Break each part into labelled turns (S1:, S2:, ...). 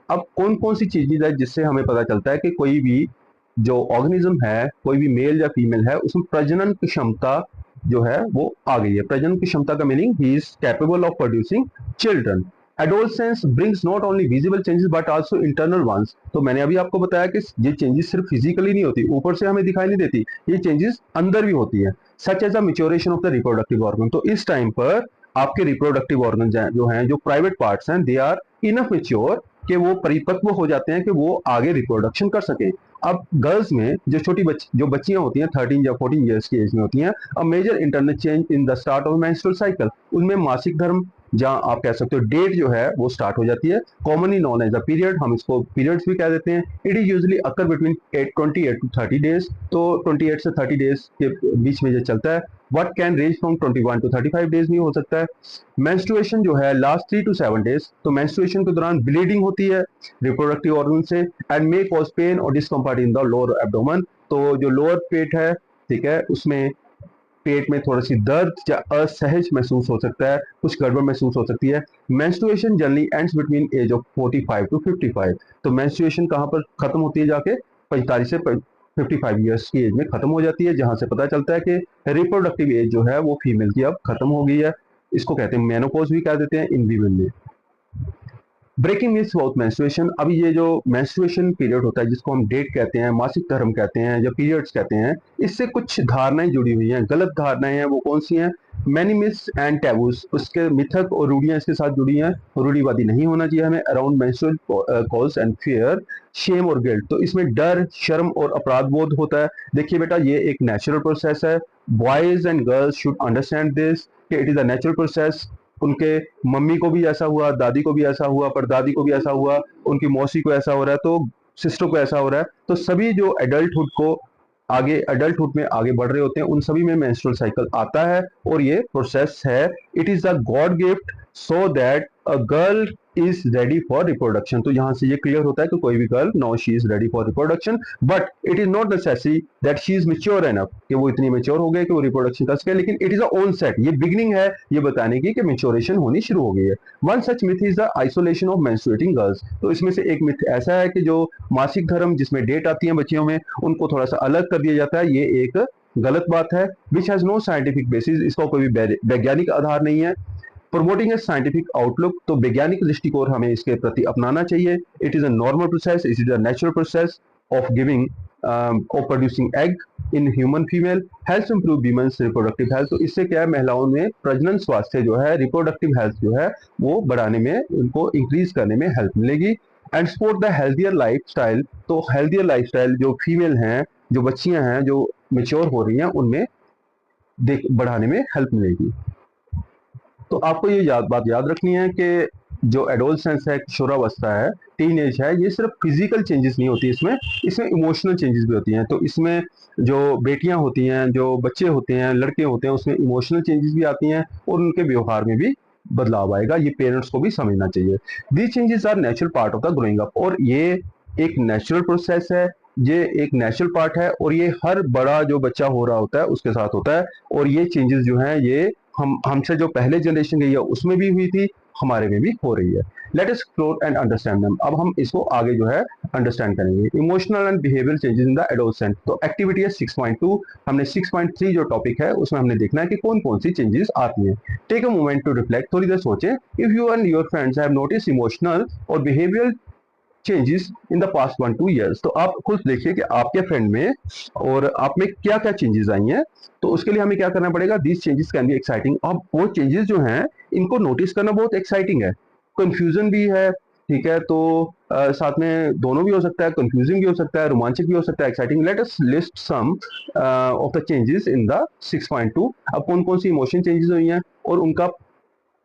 S1: अब कौन कौन सी चीजें है जिससे हमें पता चलता है कि कोई भी जो ऑर्गेनिज्म है, कोई भी मेल या फीमेल है, उसमें प्रजनन की क्षमता जो है वो आ गई है। प्रजनन की क्षमता का मीनिंग ही is capable of producing children. Adolescence brings not only visible changes but also internal ones. तो मैंने अभी आपको बताया कि ये चेंजेस सिर्फ फिजिकली नहीं होती, ऊपर से हमें दिखाई नहीं देती, ये चेंजेस अंदर भी होती है। Such as a maturation of the reproductive organ. तो इस टाइम पर आपके रिप्रोडक्टिव ऑर्गन जो हैं, जो प्राइवेट पार्ट्स हैं, दे आर इनफ मेच्योर कि वो परिपक्व हो जाते हैं कि वो आगे रिप्रोडक्शन कर सकें। अब गर्ल्स में जो छोटी जो बच्चियां होती हैं 13 या 14 ईयर्स की एज में होती हैं, a major internal change in the start of menstrual cycle, उनमें मासिक धर्म जहाँ आप कह सकते हो डेट जो है वो स्टार्ट हो जाती है। Commonly known as a period, हम इसको पीरियड्स भी कह देते हैं। It is usually occur between 28 to 30 days. तो 28 से 30 डेज के बीच में ये चलता है। What can range from 21 to 35 days भी हो सकता है। मेंस्ट्रुएशन जो है लास्ट 3 टू 7 डेज। तो मेंस्ट्रुएशन के दौरान ब्लीडिंग होती है रिप्रोडक्टिव ऑर्गन से एंड मे कॉज पेन और discomfort in the lower abdomen. तो जो लोअर पेट है, ठीक है, उसमें पेट में थोड़ी सी दर्द या असहज महसूस हो सकता है, कुछ गड़बड़ महसूस हो सकती है। Menstruation generally ends between age of 45 to 55। तो मेंस्ट्रुएशन कहाँ पर खत्म होती है, जाके 45 से 55 ईयर्स की एज में खत्म हो जाती है, जहां से पता चलता है कि रिप्रोडक्टिव एज जो है वो फीमेल की अब खत्म हो गई है। इसको कहते हैं मेनोपॉज भी कह देते हैं इन वीमेन में। Breaking myths about menstruation. अभी ये जो मेंस्ट्रुएशन पीरियड होता है, जिसको हम डेट कहते हैं, मासिक धर्म कहते हैं या पीरियड्स कहते हैं, इससे कुछ धारणाएं जुड़ी हुई हैं, गलत धारणाएं हैं। वो कौन सी हैं? मैनी मिथ्स एंड टैबूज, उसके मिथक और रूढ़ियां इसके साथ जुड़ी हैं। रूढ़िवादी नहीं होना चाहिए हमें। Around menstrual cause and fear, shame और गिल्ट। तो इसमें डर, शर्म और अपराध बोध होता है। देखिए बेटा, ये एक नेचुरल प्रोसेस है। Boys and girls should understand this कि it is a natural process. उनके मम्मी को भी ऐसा हुआ, दादी को भी ऐसा हुआ, परदादी को भी ऐसा हुआ, उनकी मौसी को ऐसा हो रहा है, तो सिस्टर को ऐसा हो रहा है। तो सभी जो एडल्टहुड को आगे एडल्टहुड में आगे बढ़ रहे होते हैं, उन सभी में मेंस्ट्रुअल साइकिल आता है और ये प्रोसेस है। It is a God gift so that a girl is ready for reproduction. तो यहां से ये क्लियर होता है कि कोई भी girl, know she is ready for reproduction, but it is not necessary that she is mature enough कि वो इतनी मेच्योर हो गए कि वो रिप्रोडक्शन कर सके। लेकिन it is a own set, ये बिगिनिंग है ये बताने की कि मेच्योरेशन होनी शुरू हो गई है। One such myth is the isolation of menstruating girls. तो इसमें से एक मिथ ऐसा है कि जो मासिक धर्म जिसमें डेट आती है बच्चियों में, उनको थोड़ा सा अलग कर दिया जाता है। ये एक गलत बात है। Which has no scientific basis, इसका कोई भी वैज्ञानिक आधार नहीं है। प्रमोटिंग ए साइंटिफिक आउटलुक, तो वैज्ञानिक दृष्टिकोण हमें इसके प्रति अपनाना चाहिए। It is a normal process, it is a natural process of giving of producing egg in human female. Health improve women's reproductive health. तो इससे क्या है, महिलाओं में प्रजनन स्वास्थ्य जो है, रिप्रोडक्टिव हेल्थ जो है, वो बढ़ाने में, उनको इंक्रीज करने में हेल्प मिलेगी। And support the healthier life style. तो हेल्थियर लाइफ स्टाइल जो फीमेल हैं, जो बच्चियां हैं, जो मेच्योर हो रही हैं, उनमें बढ़ाने में हेल्प मिलेगी। तो आपको ये बात याद रखनी है कि जो एडोलसेंस है, किशोरावस्था है, टीन एज है, ये सिर्फ फिजिकल चेंजेस नहीं होती, इसमें इसमें इमोशनल चेंजेस भी होती हैं। तो इसमें जो बेटियां होती हैं, जो बच्चे होते हैं, लड़के होते हैं, उसमें इमोशनल चेंजेस भी आती हैं और उनके व्यवहार में भी बदलाव आएगा। ये पेरेंट्स को भी समझना चाहिए। These changes are natural part of the growing up. और ये एक नेचुरल प्रोसेस है, ये एक नेचुरल पार्ट है, और ये हर बड़ा जो बच्चा हो रहा होता है उसके साथ होता है। और ये चेंजेस जो हैं, ये हमसे जो पहले जनरेशन गई है उसमें भी हुई थी, हमारे में भी हो रही है। Let us explore and understand them. अब हम इसको आगे जो है अंडरस्टैंड करेंगे। Emotional and behavioural changes in the adolescent. तो एक्टिविटी है 6.2। हमने 6.3 जो टॉपिक है उसमें हमने देखना है कि कौन कौन सी चेंजेस आती हैं। Take a moment to reflect. थोड़ी देर सोचें। If you and your friends have notice emotional और behavioural changes in the past 1-2 years। तो आप खुद देखिए कि आपके फ्रेंड में और आप में क्या क्या चेंजेस आई हैं। तो उसके लिए हमें क्या करना पड़ेगा? These changes can be exciting. अब वो चेंजेस जो हैं, इनको नोटिस करना बहुत एक्साइटिंग है। कंफ्यूजन भी है, ठीक है। तो साथ में दोनों भी हो सकता है, कंफ्यूजिंग भी हो सकता है, रोमांचक भी हो सकता है, exciting. Let us list some of the changes in the 6.2। अब कौन कौन सी इमोशन चेंजेस हुई हैं और उनका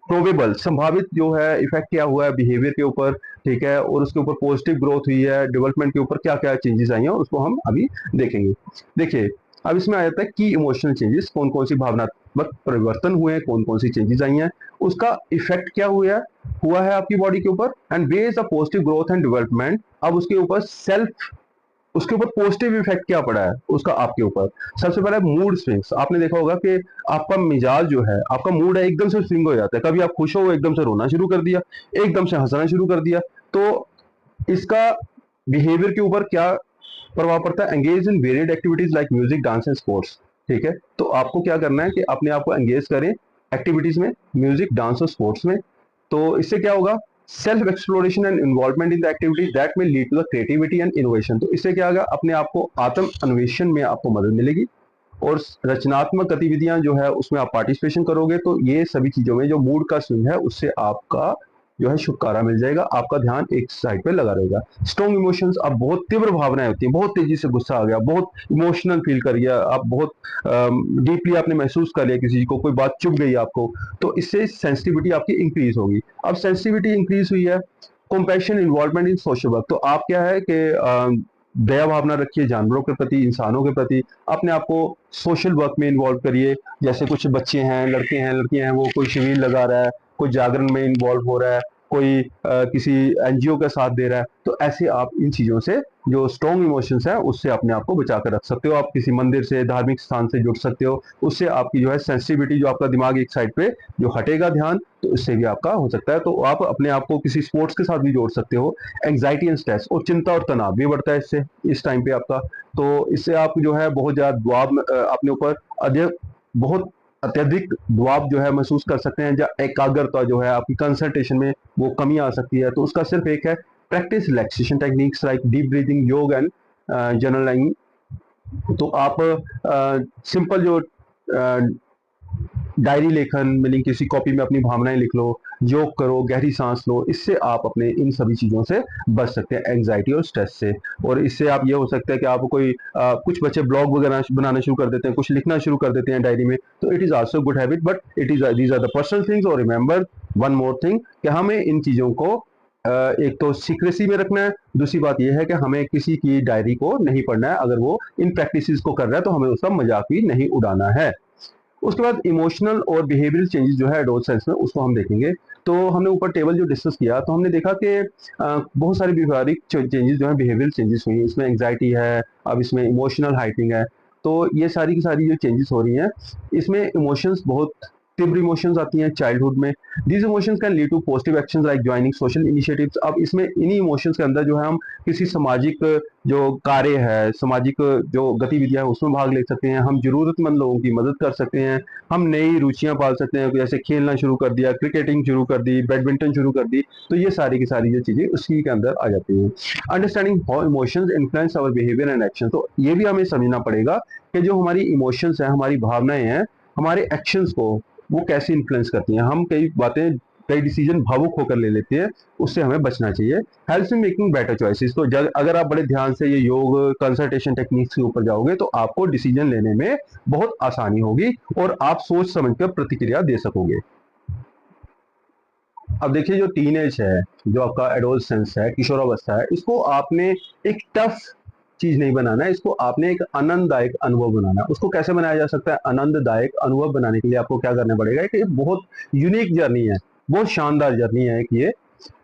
S1: प्रोबेबल संभावित जो है इफेक्ट क्या हुआ है बिहेवियर के ऊपर, ठीक है, और उसके ऊपर पॉजिटिव ग्रोथ हुई है, डेवलपमेंट के ऊपर क्या क्या चेंजेस आई हैं, उसको हम अभी देखेंगे। देखिए, अब इसमें आ जाता है कि इमोशनल चेंजेस, कौन कौन सी भावनात्मक परिवर्तन हुए हैं, कौन कौन सी चेंजेस आई हैं, उसका इफेक्ट क्या हुआ है आपकी बॉडी के ऊपर, and based a positive growth and development. अब उसके ऊपर उसके ऊपर पॉजिटिव इफेक्ट क्या पड़ा है उसका आपके ऊपर। सबसे पहले मूड स्विंग्स। आपने देखा होगा कि आपका मिजाज जो है, आपका मूड है, एकदम से स्विंग हो जाता है। कभी आप खुश हो, एकदम से रोना शुरू कर दिया, एकदम से हंसना शुरू कर दिया। तो इसका बिहेवियर के ऊपर क्या प्रभाव पड़ता है? Engage in varied activities like music, dance and sports. ठीक है, तो आपको क्या करना है कि अपने आप को एंगेज करें एक्टिविटीज में, म्यूजिक, डांस और स्पोर्ट्स में। तो इससे क्या होगा? Self exploration and involvement in the activities that may lead to the creativity and innovation. तो इससे क्या होगा? अपने आप को आत्म अन्वेषण में आपको मदद मिलेगी और रचनात्मक गतिविधियां जो है उसमें आप पार्टिसिपेशन करोगे, तो ये सभी चीजों में जो मूड का स्विंग है उससे आपका जो है छुटकारा मिल जाएगा, आपका ध्यान एक साइड पे लगा रहेगा। स्ट्रॉन्ग इमोशंस, अब बहुत तीव्र भावनाएं होती हैं, बहुत तेजी से गुस्सा आ गया, बहुत इमोशनल फील कर गया आप, बहुत डीपली आपने महसूस कर लिया किसी को, कोई बात चुभ गई आपको, तो इससे सेंसिटिविटी आपकी इंक्रीज होगी। अब सेंसिटिविटी इंक्रीज हुई है, compassion, involvement in social work, तो आप क्या है कि दया भावना रखिए जानवरों के प्रति, इंसानों के प्रति, अपने आप को सोशल वर्क में इन्वॉल्व करिए। जैसे कुछ बच्चे हैं, लड़के हैं, लड़कियां हैं, वो कोई शिविर लगा रहा है, कोई जागरण में इन्वॉल्व हो रहा है, कोई किसी एनजीओ का साथ दे रहा है, तो ऐसे आप इन चीजों से जो स्ट्रॉन्ग इमोशंस है उससे अपने आप को बचा कर रख सकते हो। आप किसी मंदिर से, धार्मिक स्थान से जुड़ सकते हो, उससे आपकी जो है सेंसिटिविटी, जो आपका दिमाग एक साइड पे जो हटेगा ध्यान, तो इससे भी आपका हो सकता है। तो आप अपने आप को किसी स्पोर्ट्स के साथ भी जोड़ सकते हो। एंग्जाइटी एंड स्ट्रेस, और चिंता और तनाव भी बढ़ता है इससे, इस टाइम पे आपका, तो इससे आप जो है बहुत ज्यादा दबाव अपने ऊपर अधिक, बहुत अत्यधिक दबाव जो है महसूस कर सकते हैं, या एकाग्रता जो है आपकी कंसंट्रेशन में वो कमी आ सकती है। तो उसका सिर्फ एक है, practice relaxation techniques like deep breathing, योग एंड जर्नलिंग। तो आप सिंपल जो डायरी लेखन, मीनिंग किसी कॉपी में अपनी भावनाएं लिख लो, योग करो, गहरी सांस लो, इससे आप अपने इन सभी चीजों से बच सकते हैं, एंग्जाइटी और स्ट्रेस से। और इससे आप ये हो सकता है कि आप कोई कुछ बच्चे ब्लॉग वगैरह बनाना शुरू कर देते हैं, कुछ लिखना शुरू कर देते हैं डायरी में, तो it is also good habit, but it is these are the personal things. और रिमेंबर वन मोर थिंग, कि हमें इन चीजों को एक तो सीक्रेसी में रखना है, दूसरी बात यह है कि हमें किसी की डायरी को नहीं पढ़ना है। अगर वो इन प्रैक्टिसेस को कर रहा है तो हमें उसका मजाक भी नहीं उड़ाना है। उसके बाद इमोशनल और बिहेवियरल चेंजेस जो है एडोलसेंस में, उसको हम देखेंगे। तो हमने ऊपर टेबल जो डिस्कस किया, तो हमने देखा कि बहुत सारे व्यवहारिक चेंजेस जो है, बिहेवियरल चेंजेस हुई हैं। इसमें एंग्जाइटी है, अब इसमें इमोशनल हाइटिंग है। तो ये सारी की सारी जो चेंजेस हो रही हैं, इसमें इमोशंस, बहुत तीव्र इमोशंस आती हैं चाइल्डहुड में। These emotions can lead to positive actions like joining social initiatives. अब इसमें इन्हीं इमोशंस के अंदर जो है हम किसी सामाजिक जो कार्य है, सामाजिक जो गतिविधियां है उसमें भाग ले सकते हैं, हम जरूरतमंद लोगों की मदद कर सकते हैं, हम नई रुचियां पाल सकते हैं, जैसे खेलना शुरू कर दिया, क्रिकेटिंग शुरू कर दी, बैडमिंटन शुरू कर दी, तो ये सारी की सारी जो चीजें उसी के अंदर आ जाती हैं। Understanding how emotions influence our behaviour and action, तो ये भी हमें समझना पड़ेगा कि जो हमारी इमोशंस हैं, हमारी भावनाएं हैं, हमारे एक्शंस को वो कैसे इन्फ्लुएंस करती हैं। हम कई बातें, कई डिसीजन भावुक होकर ले लेते हैं, उससे हमें बचना चाहिए। Helps in making better choices, तो अगर आप बड़े ध्यान से ये योग कंसल्टेशन टेक्निक्स के ऊपर जाओगे तो आपको डिसीजन लेने में बहुत आसानी होगी और आप सोच समझकर प्रतिक्रिया दे सकोगे। अब देखिए, जो टीनेज है, जो आपका एडोलसेंस है, किशोरावस्था है, इसको आपने एक टफ चीज नहीं बनाना है, इसको आपने एक आनंददायक अनुभव बनाना है। उसको कैसे बनाया जा सकता है? आनंददायक अनुभव बनाने के लिए आपको क्या करना पड़ेगा कि ये बहुत यूनिक जर्नी है, बहुत शानदार जर्नी है, ये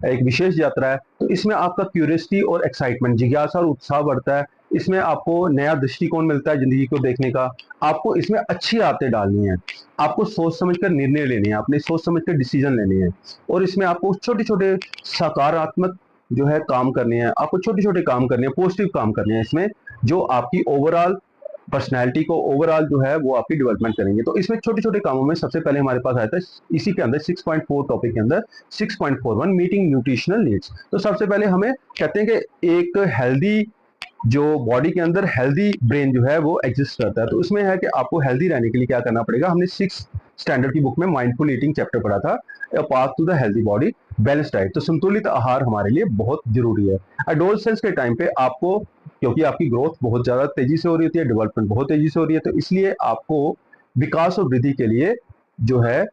S1: एक विशेष यात्रा है। तो इसमें आपका क्यूरियोसिटी और एक्साइटमेंट, जिज्ञासा और उत्साह बढ़ता है। इसमें आपको नया दृष्टिकोण मिलता है जिंदगी को देखने का। आपको इसमें अच्छी आदतें डालनी है, आपको सोच समझकर निर्णय लेने हैं, आपने सोच समझकर डिसीजन लेने हैं, और इसमें आपको छोटे छोटे सकारात्मक जो है काम करने हैं, आपको छोटे छोटे काम करने हैं, पॉजिटिव काम करने हैं इसमें, जो आपकी ओवरऑल पर्सनैलिटी को, ओवरऑल जो है वो आपकी डेवलपमेंट करेंगे। तो इसमें छोटे छोटे कामों में सबसे पहले हमारे पास आया था इसी के अंदर 6.4 टॉपिक के अंदर 6.41 मीटिंग न्यूट्रिशनल नीड्स। तो सबसे पहले हमें कहते हैं कि एक हेल्दी जो बॉडी के अंदर हेल्दी ब्रेन जो है वो एग्जिस्ट करता है। तो उसमें है कि आपको हेल्दी रहने के लिए क्या करना पड़ेगा। हमने 6 स्टैंडर्ड की बुक में माइंडफुल ईटिंग चैप्टर पढ़ा था, a path to the healthy body, balance diet. तो संतुलित आहार हमारे लिए बहुत जरूरी है। एडोलसेंस के टाइम पे आपको, क्योंकि आपकी ग्रोथ बहुत ज्यादा तेजी से हो रही होती है, डेवलपमेंट बहुत तेजी से हो रही है, तो इसलिए आपको विकास और वृद्धि के लिए जो है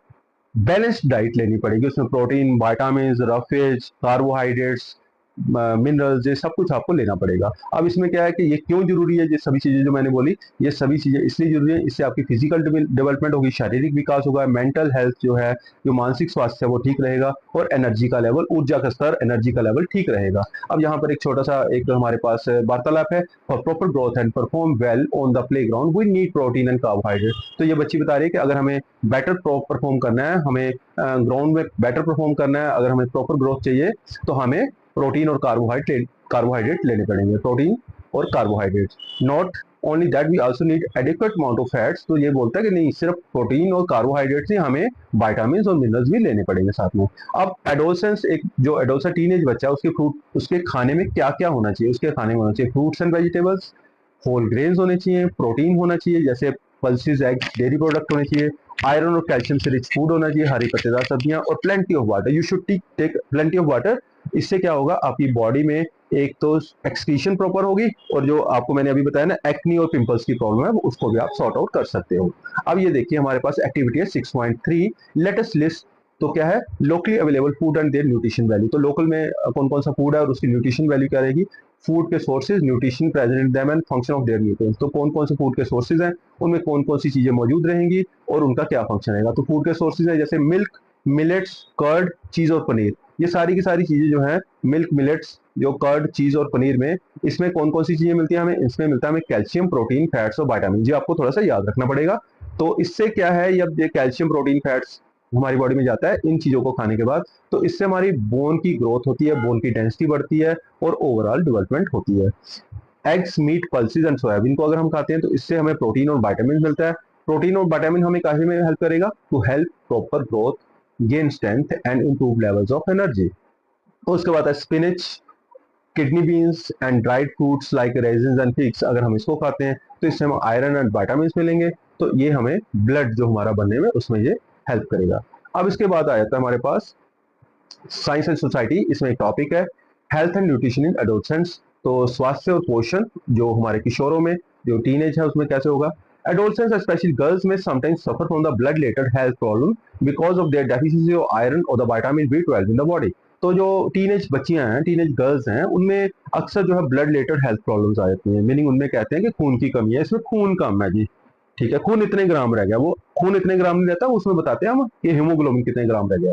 S1: बैलेंस्ड डाइट लेनी पड़ेगी। उसमें protein, vitamin, roughage, carbohydrates, minerals, ये सब कुछ आपको लेना पड़ेगा। अब इसमें क्या है कि ये क्यों जरूरी है, ये सभी चीजें जो मैंने बोली, ये सभी चीजें इसलिए जरूरी है, इससे आपकी फिजिकल डेवलपमेंट होगी, शारीरिक विकास होगा, मेंटल हेल्थ जो है, जो मानसिक स्वास्थ्य है वो ठीक रहेगा, और एनर्जी का लेवल, ऊर्जा का स्तर, एनर्जी का लेवल ठीक रहेगा। अब यहाँ पर एक छोटा सा एक हमारे पास वार्तालाप है। For proper growth and perform well on the playground we need protein and carbohydrate. तो ये बच्ची बता रही है कि अगर हमें बेटर परफॉर्म करना है, हमें ग्राउंड में बेटर परफॉर्म करना है, अगर हमें प्रॉपर ग्रोथ चाहिए, तो हमें प्रोटीन और कार्बोहाइड्रेट लेने पड़ेंगे, प्रोटीन और carbohydrate. Not only that we also need adequate amount of fats. तो ये बोलता है कि नहीं सिर्फ प्रोटीन और कार्बोहाइड्रेट से हमें विटामिन और मिनरल्स भी लेने पड़ेंगे साथ में। अब एडोलसेंस, एक जो एडोलसेंस टीनेज बच्चा है, उसके खाने में क्या क्या होना चाहिए? उसके खाने में होना चाहिए fruits and vegetables, whole grains होने चाहिए, प्रोटीन होना चाहिए जैसे पल्सेस, एग्स, डेयरी प्रोडक्ट होने चाहिए, आयरन और कैल्शियम से रिच फूड होना चाहिए, हरी पत्तेदार सब्जियां और plenty of water. You should take plenty of water. इससे क्या होगा, आपकी बॉडी में एक तो एक्सक्रीशन प्रॉपर होगी, और जो आपको मैंने अभी बताया ना एक्नी और पिंपल्स की प्रॉब्लम है, उसको भी आप सॉर्ट आउट कर सकते हो। अब ये देखिए हमारे पास एक्टिविटी है 6.3, लेट अस लिस्ट। तो क्या है, locally available food and their nutrition value. तो लोकल में कौन कौन सा फूड है और उसकी न्यूट्रिशन वैल्यू क्या रहेगी, फूड के sources, nutrition present in them and function of their nutrients. तो कौन कौन से फूड के सोर्सेज हैं, उनमें कौन कौन सी चीजें मौजूद रहेंगी और उनका क्या फंक्शन रहेगा। तो फूड के सोर्सेज है जैसे मिल्क, मिलेट्स, कर्ड, चीज और पनीर। ये सारी की सारी चीजें जो है मिल्क, मिलेट्स, जो कर्ड, चीज और पनीर में, इसमें कौन कौन सी चीजें मिलती है हमें, इसमें मिलता है हमें कैल्शियम, प्रोटीन, फैट्स और विटामिन। जी आपको थोड़ा सा याद रखना पड़ेगा। तो इससे क्या है, जब ये कैल्शियम, प्रोटीन, फैट्स हमारी बॉडी में जाता है इन चीजों को खाने के बाद, तो इससे हमारी बोन की ग्रोथ होती है, बोन की डेंसिटी बढ़ती है और ओवरऑल डेवलपमेंट होती है। Eggs, meat, pulses and soyabean को अगर हम खाते हैं तो इससे हमें प्रोटीन और विटामिन मिलता है। प्रोटीन और विटामिन हमें काहे में हेल्प करेगा, to help proper growth, gain strength and improve levels of energy. उसके बाद है spinach, kidney beans and dried fruits like raisins and figs. अगर हम इसको खाते हैं तो इससे हमें आयरन एंड विटामिन मिलेंगे, तो ये हमें ब्लड जो हमारा बनने में उसमें ये हेल्प करेगा। अब इसके बाद आ जाता है हमारे पास साइंस एंड सोसाइटी। इसमें एक टॉपिक है health and nutrition in adolescents. तो स्वास्थ्य और पोषण जो हमारे किशोरों में, जो टीनेज है उसमें कैसे होगा। एडोलसेंट्स स्पेशली गर्ल्स में sometimes suffer from the blood related health problem because of their deficiency of iron और the vitamin B12 in the body. तो जो टीनेज बच्चियां हैं, टीनेज गर्ल्स हैं, उनमें अक्सर जो है ब्लड रिलेटेड हेल्थ प्रॉब्लम्स आ जाती हैं। मीनिंग उनमें कहते हैं कि खून की कमी है, इसमें खून कम है जी, ठीक है, खून इतने ग्राम रह गया, वो खून इतने ग्राम नहीं रहता, उसमें बताते हैं हम कि हीमोग्लोबिन कितने ग्राम रह गया।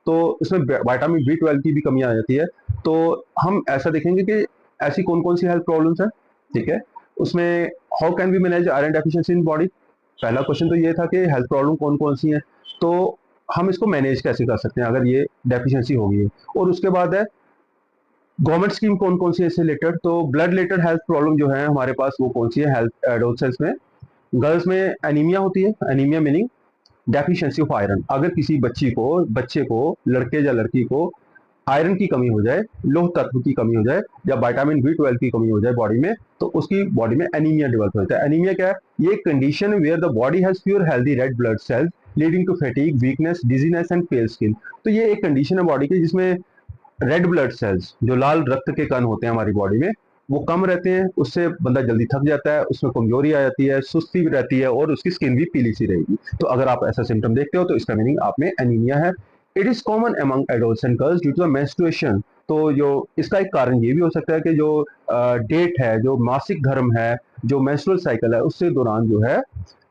S1: तो इसमें विटामिन B12 की भी कमी आ जाती है। तो हम ऐसा देखेंगे कि ऐसी कौन कौन सी हेल्थ प्रॉब्लम्स हैं, ठीक है। उसमें how can we manage iron deficiency in body. पहला क्वेश्चन तो ये था कि हेल्थ प्रॉब्लम कौन कौन सी हैं, तो हम इसको मैनेज कैसे कर सकते हैं अगर ये डेफिशिएंसी होगी। और उसके बाद है गवर्नमेंट स्कीम कौन कौन सी है इससे रिलेटेड। तो ब्लड रिलेटेड हेल्थ प्रॉब्लम जो है हमारे पास वो कौन सी है हेल्थ एडोलसेंस में। गर्ल्स में एनीमिया होती है, anaemia meaning deficiency of iron. अगर किसी बच्चे को, लड़के या लड़की को आयरन की कमी हो जाए, लोह तत्व की कमी हो जाए या विटामिन B12 की कमी हो जाए बॉडी में, तो उसकी बॉडी में एनीमिया डेवलप होता है। एनीमिया क्या है, ये condition where the body has fewer healthy red blood cells leading to fatigue, weakness, dizziness and pale skin. तो ये एक कंडीशन है बॉडी की जिसमें रेड ब्लड सेल्स, जो लाल रक्त के कण होते हैं हमारी बॉडी में, वो कम रहते हैं, उससे बंदा जल्दी थक जाता है, उसमें कमजोरी आ जाती है, सुस्ती भी रहती है और उसकी स्किन भी पीली सी रहेगी। तो अगर आप ऐसा सिम्टम देखते हो तो इसका मीनिंग आप में एनीमिया है। It is common among adolescent girls due to the menstruation. तो जो इसका एक कारण ये भी हो सकता है कि जो डेट है, जो मासिक धर्म है, जो मेंस्ट्रुअल साइकिल है, उससे दौरान जो है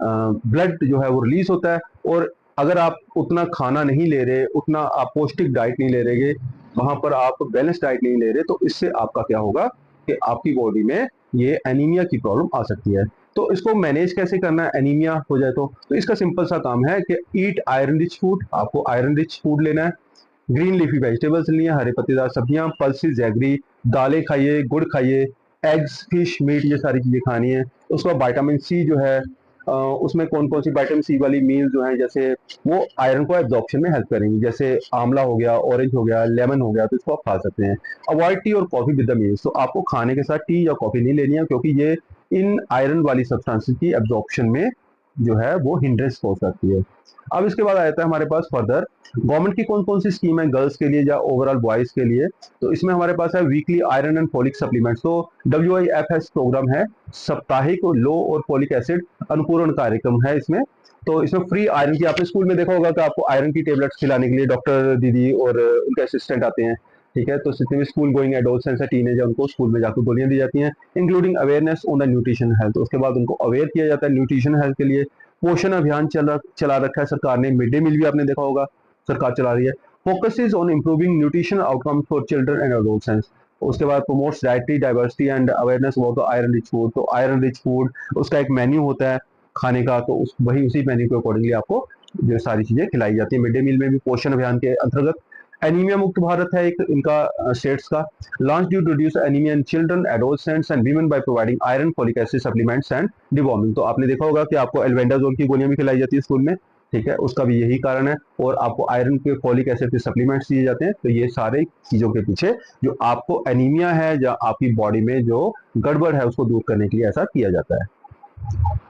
S1: ब्लड जो है वो रिलीज होता है। और अगर आप उतना खाना नहीं ले रहे, उतना आप पौष्टिक डाइट नहीं ले रहे, वहां पर आप बैलेंस डाइट नहीं ले रहे, तो इससे आपका क्या होगा कि आपकी बॉडी में ये एनीमिया की प्रॉब्लम आ सकती है। तो इसको मैनेज कैसे करना है एनीमिया हो जाए तो इसका सिंपल सा काम है कि ईट आयरन रिच फूड। आपको आयरन रिच फूड लेना है, ग्रीन लीफी वेजिटेबल्स लेनी है, हरे पत्तेदार सब्जियां, पल्सेस, जैगरी, दालें खाइए, गुड़ खाइए, एग्स, फिश, मीट, ये सारी चीजें खानी है। उसके बाद विटामिन सी जो है, उसमें कौन कौन सी विटामिन सी वाली मील जो है, जैसे वो आयरन को एब्जॉर्प्शन में हेल्प करेंगी, जैसे आंवला हो गया, ऑरेंज हो गया, लेमन हो गया, तो इसको आप खा सकते हैं। अवॉइड टी और कॉफी विद द मील्स। तो आपको खाने के साथ टी या कॉफी नहीं लेनी है, क्योंकि ये इन आयरन वाली सब्सटेंसेस की एब्जॉर्प्शन में जो है वो हिंड्रेंस पहुंच सकती है। अब इसके बाद आ जाता है हमारे पास फर्दर गवर्नमेंट की कौन कौन सी स्कीम है गर्ल्स के लिए या ओवरऑल बॉयज के लिए। तो इसमें हमारे पास है weekly iron and folic supplements. तो WIFS प्रोग्राम है, साप्ताहिक लो और फोलिक एसिड अनुपूरण कार्यक्रम है इसमें। तो इसमें फ्री आयरन की, आपने स्कूल में देखा होगा कि आपको आयरन की टेबलेट्स खिलाने के लिए डॉक्टर दीदी और उनके असिस्टेंट आते हैं, ठीक है। तो जितने भी स्कूल गोइंग एडोलसेंट्स है, टीनेज है, उनको स्कूल में जाकर गोलियां दी जाती हैं, including awareness on the nutrition health. उसके बाद उनको अवेयर किया जाता है न्यूट्रिशन हेल्थ के लिए। पोषण अभियान चला रखा है सरकार ने, मिड डे मील भी आपने देखा होगा सरकार चला रही है। Focuses on improving nutrition outcome for children and adolescents. उसके बाद promotes dietary diversity and awareness about iron rich food. तो आयरन रिच फूड उसका एक मेन्यू होता है खाने का, तो उसी मेन्यू के अकॉर्डिंगली आपको जो सारी चीजें खिलाई जाती है। मिड डे मील में भी पोषण अभियान के अंतर्गत एनीमिया मुक्त भारत है एक इनका स्टेट्स का। Launch due to reduce anaemia in children, adolescents and women by providing iron, folic acid supplements and deworming. तो आपने देखा होगा कि आपको एल्बेंडाजोल की गोलियां भी खिलाई जाती है स्कूल में, ठीक है, उसका भी यही कारण है। और आपको आयरन के, फोलिक एसिड के सप्लीमेंट्स दिए जाते हैं। तो ये सारे चीजों के पीछे जो आपको एनीमिया है या आपकी बॉडी में जो गड़बड़ है उसको दूर करने के लिए ऐसा किया जाता है।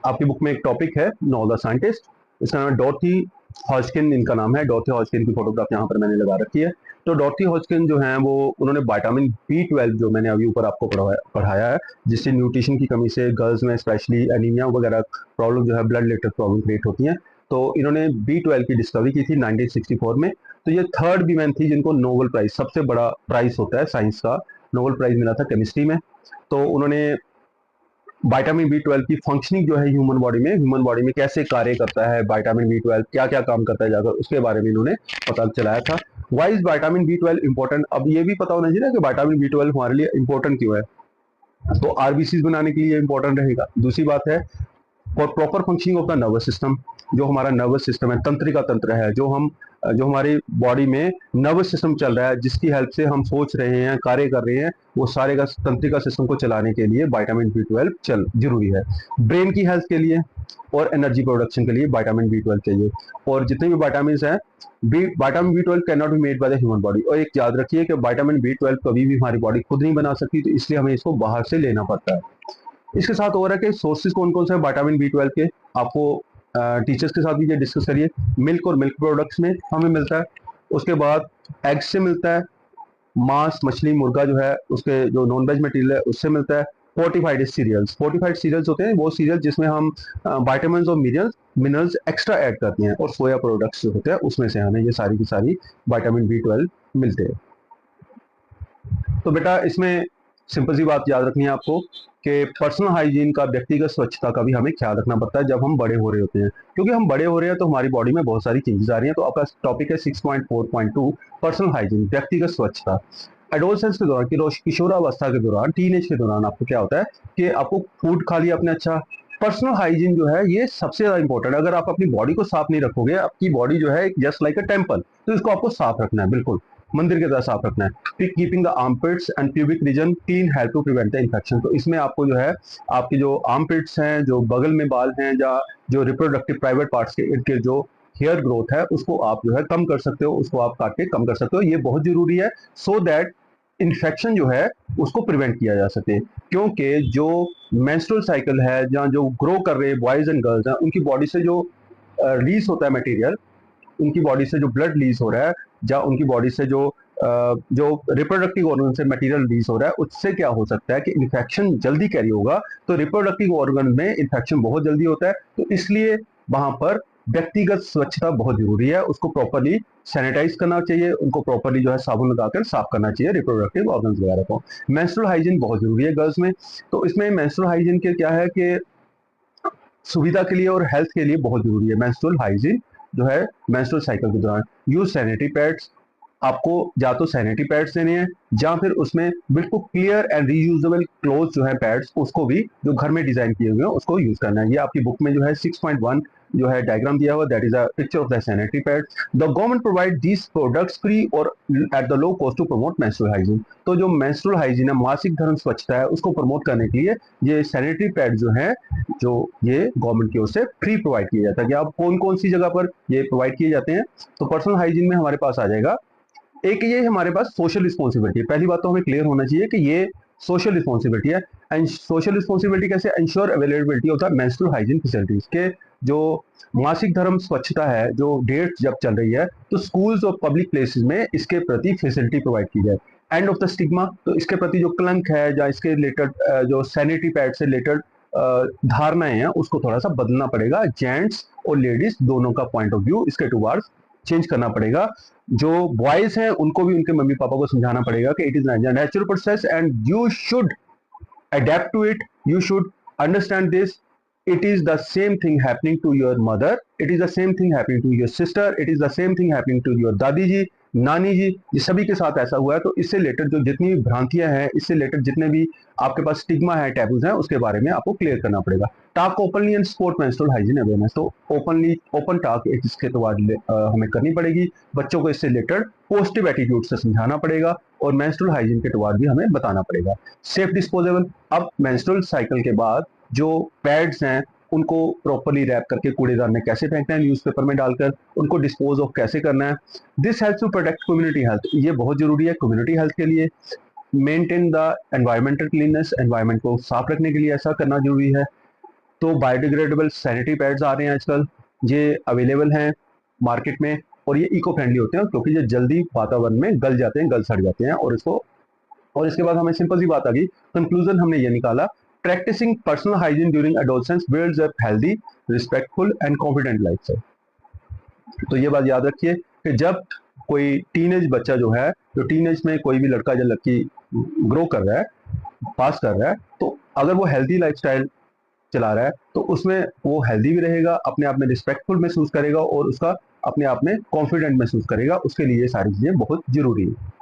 S1: आपकी बुक में एक टॉपिक है नोवा साइंटिस्ट, इसका नाम है डॉर्थी हॉजकिन, इनका नाम है। डॉर्थी हॉजकिन की फोटोग्राफ यहाँ पर मैंने लगा रखी है। तो डॉर्थी हॉजकिन जो है वो उन्होंने विटामिन B12 जो मैंने अभी ऊपर आपको पढ़ाया है, जिससे न्यूट्रिशन की कमी से गर्ल्स में स्पेशली एनीमिया वगैरह प्रॉब्लम जो है, ब्लड रिलेटेड प्रॉब्लम क्रिएट होती हैं। तो इन्होंने B12 की डिस्कवरी की थी 1964 में। तो ये थर्ड वीमेन थी जिनको नोबेल प्राइज, सबसे बड़ा प्राइज होता है साइंस का, नोबेल प्राइज मिला था केमिस्ट्री में। तो उन्होंने विटामिन B12 की फंक्शनिंग जो है ह्यूमन बॉडी में कैसे कार्य करता है, विटामिन B12 क्या क्या काम करता है जाकर, उसके बारे में इन्होंने पता चलाया था। Why is vitamin B12 important? अब ये भी पता होना चाहिए कि विटामिन B12 हमारे लिए इंपॉर्टेंट क्यों है। तो आरबीसी बनाने के लिए इंपॉर्टेंट रहेगा। दूसरी बात है for proper functioning of the nervous system, जो हमारा नर्वस सिस्टम है, तंत्रिका तंत्र है, जो हमारी बॉडी में नर्वस सिस्टम चल रहा है, जिसकी हेल्प से हम सोच रहे हैं, कार्य कर रहे हैं, वो सारे का तंत्रिका सिस्टम को चलाने के लिए विटामिन B12 जरूरी है। ब्रेन की हेल्थ के लिए और एनर्जी प्रोडक्शन के लिए विटामिन B12 चाहिए। और जितने भी विटामिन हैं, vitamin B12 can not be made by the human body. और एक याद रखिए कि विटामिन B12 कभी भी हमारी बॉडी खुद नहीं बना सकती, तो इसलिए हमें इसको बाहर से लेना पड़ता है। इसके साथ और है कि सोर्सेज कौन कौन से हैं विटामिन B12 के, आपको टीचर्स के साथ भी ये डिस्कस करिए। मिल्क और मिल्क प्रोडक्ट्स में हमें मिलता है। उसके बाद एग्स से मिलता है, मांस, मछली, मुर्गा जो है उसके जो नॉन वेज मटेरियल है उससे मिलता है। फोर्टिफाइड सीरियल्स, फोर्टिफाइड सीरियल्स होते हैं वो सीरियल जिसमें हम विटामिन और मिनरल्स एक्स्ट्रा ऐड करते हैं। और सोया प्रोडक्ट्स जो होते हैं उसमें से हमें ये सारी की सारी विटामिन B12 मिलते हैं। तो बेटा इसमें सिंपल सी बात याद रखनी है आपको कि पर्सनल हाइजीन का, व्यक्तिगत स्वच्छता का भी हमें ख्याल रखना पड़ता है जब हम बड़े हो रहे होते हैं। क्योंकि हम बड़े हो रहे हैं तो हमारी बॉडी में बहुत सारी चेंजेस आ रही हैं। तो आपका टॉपिक है 6.4.2 पर्सनल हाइजीन, व्यक्तिगत स्वच्छता। एडोलसेंस के दौरान, किशोरावस्था के दौरान, टीनेज के दौरान आपको क्या होता है कि आपको फूड खा लिया आपने, अच्छा, पर्सनल हाइजीन जो है ये सबसे ज्यादा इंपॉर्टेंट है। अगर आप अपनी बॉडी को साफ नहीं रखोगे, आपकी बॉडी जो है जस्ट लाइक अ टेम्पल, तो इसको आपको साफ रखना है, बिल्कुल मंदिर की तरह साफ रखना है। Keeping the armpits and pubic region clean help to prevent the infection. तो इसमें आपको जो है आपकी जो आर्मपिट्स हैं, जो बगल में बाल हैं, या जो रिप्रोडक्टिव प्राइवेट पार्ट्स के इर्द गिर्द जो हेयर ग्रोथ है उसको आप जो है कम कर सकते हो, उसको आप काट के कम कर सकते हो। ये बहुत जरूरी है सो दैट इन्फेक्शन जो है उसको प्रिवेंट किया जा सके। क्योंकि जो मेंस्ट्रुअल साइकिल है, जहाँ जो ग्रो कर रहे बॉयज एंड गर्ल्स हैं, उनकी बॉडी से जो रिलीज होता है मटेरियल, उनकी बॉडी से जो ब्लड रिलीज हो रहा है, या उनकी बॉडी से जो रिप्रोडक्टिव ऑर्गन से मटेरियल रिलीज हो रहा है, उससे क्या हो सकता है कि इन्फेक्शन जल्दी कैरी होगा। तो रिप्रोडक्टिव ऑर्गन में इन्फेक्शन बहुत जल्दी होता है। तो इसलिए वहां पर व्यक्तिगत स्वच्छता बहुत जरूरी है। उसको प्रॉपरली सैनिटाइज करना चाहिए, उनको प्रॉपरली जो है साबुन लगाकर साफ करना चाहिए रिप्रोडक्टिव ऑर्गन्स वगैरह को। मेंस्ट्रुअल हाइजीन बहुत जरूरी है गर्ल्स में। तो इसमें मेंस्ट्रुअल हाइजीन के क्या है कि सुविधा के लिए और हेल्थ के लिए बहुत जरूरी है मेंस्ट्रुअल हाइजीन जो है मेंस्ट्रुअल साइकिल के दौरान। यूज सैनिटरी पैड्स, आपको या तो सैनिटरी पैड्स देने हैं, या फिर उसमें बिल्कुल क्लियर एंड रीयूजेबल क्लोथ जो है पैड्स, उसको भी जो घर में डिजाइन किए हुए हैं उसको यूज करना है। ये आपकी बुक में जो है 6.1 जो है डायग्राम दिया हुआ, that is a picture of the sanitary pad. The government provide these products free और at the low cost to promote menstrual hygiene. तो जो मेंस्ट्रुअल हाइजीन है, मासिक धर्म स्वच्छता है, उसको प्रमोट करने के लिए ये सैनिटरी पैड जो है जो ये गवर्नमेंट की ओर से फ्री प्रोवाइड किया जाता है। कि आप कौन कौन सी जगह पर ये प्रोवाइड किए जाते हैं, तो पर्सनल हाइजीन में हमारे पास आ जाएगा एक, ये हमारे पास सोशल रिस्पॉन्सिबिलिटी है। पहली बात तो हमें क्लियर होना चाहिए कि ये सोशल रिस्पॉन्सिबिलिटी है। एंड सोशल रिस्पॉन्सिबिलिटी कैसे? Ensure availability of the menstrual hygiene facilities के जो मासिक धर्म स्वच्छता है, जो डेट जब चल रही है, तो स्कूल्स और पब्लिक प्लेसेस में इसके प्रति फैसिलिटी प्रोवाइड की जाए। एंड ऑफ द स्टिग्मा, तो इसके प्रति जो कलंक है या इसके रिलेटेड जो सैनिटरी पैड से रिलेटेड धारणाएं हैं उसको थोड़ा सा बदलना पड़ेगा। जेंट्स और लेडीज दोनों का पॉइंट ऑफ व्यू इसके टुवार्ड्स चेंज करना पड़ेगा। जो बॉयज हैं उनको भी उनके मम्मी पापा को समझाना पड़ेगा कि it is natural process and you should adapt to it, you should understand this. It is the same thing happening to your mother, it is the same thing happening to your sister, it is the same thing happening to your dadi ji, नानी जी, ये सभी के साथ ऐसा हुआ है। तो इससे रिलेटेड जो जितनी भी भ्रांतियां हैं, इससे रिलेटेड जितने भी आपके पास स्टिग्मा है, टैबूज हैं, उसके बारे में आपको क्लियर करना पड़ेगा। Talk openly and support menstrual hygiene awareness, तो ओपन टॉक इसके तो हमें करनी पड़ेगी। बच्चों को इससे रिलेटेड पॉजिटिव एटीट्यूड से समझाना पड़ेगा और मेंस्ट्रुअल हाइजीन के टुवार्ड भी हमें बताना पड़ेगा। सेफ डिस्पोजेबल, अब मेंस्ट्रुअल साइकिल के बाद जो पैड्स हैं उनको प्रॉपरली रैप करके कूड़ेदान में कैसे फेंकना है, न्यूज़पेपर में डालकर उनको डिस्पोज ऑफ कैसे करना है। This helps to protect community health, ये बहुत जरूरी है कम्युनिटी हेल्थ के लिए। Maintain the environmental cleanness, environment को साफ रखने के लिए ऐसा करना जरूरी है। तो बायोडिग्रेडेबल सैनिटरी पैड्स आ रहे हैं आजकल, ये अवेलेबल हैं मार्केट में और ये इको फ्रेंडली होते हैं क्योंकि ये जल्दी वातावरण में गल जाते हैं, गल सड़ जाते हैं। और इसके बाद हमें सिंपल सी बात आ गई, कंक्लूजन हमने ये निकाला, practising personal hygiene during adolescence builds up healthy, respectful and confident lifestyle. तो ये बात याद रखिए कि जब कोई टीनेज बच्चा जो है, जो टीनेज में कोई भी लड़का या लड़की ग्रो कर रहा है, पास कर रहा है, तो अगर वो हेल्दी लाइफस्टाइल चला रहा है तो उसमें वो हेल्दी भी रहेगा, अपने आप में रिस्पेक्टफुल महसूस करेगा और उसका अपने आप में कॉन्फिडेंट महसूस करेगा। उसके लिए ये सारी चीज़ें बहुत जरूरी है।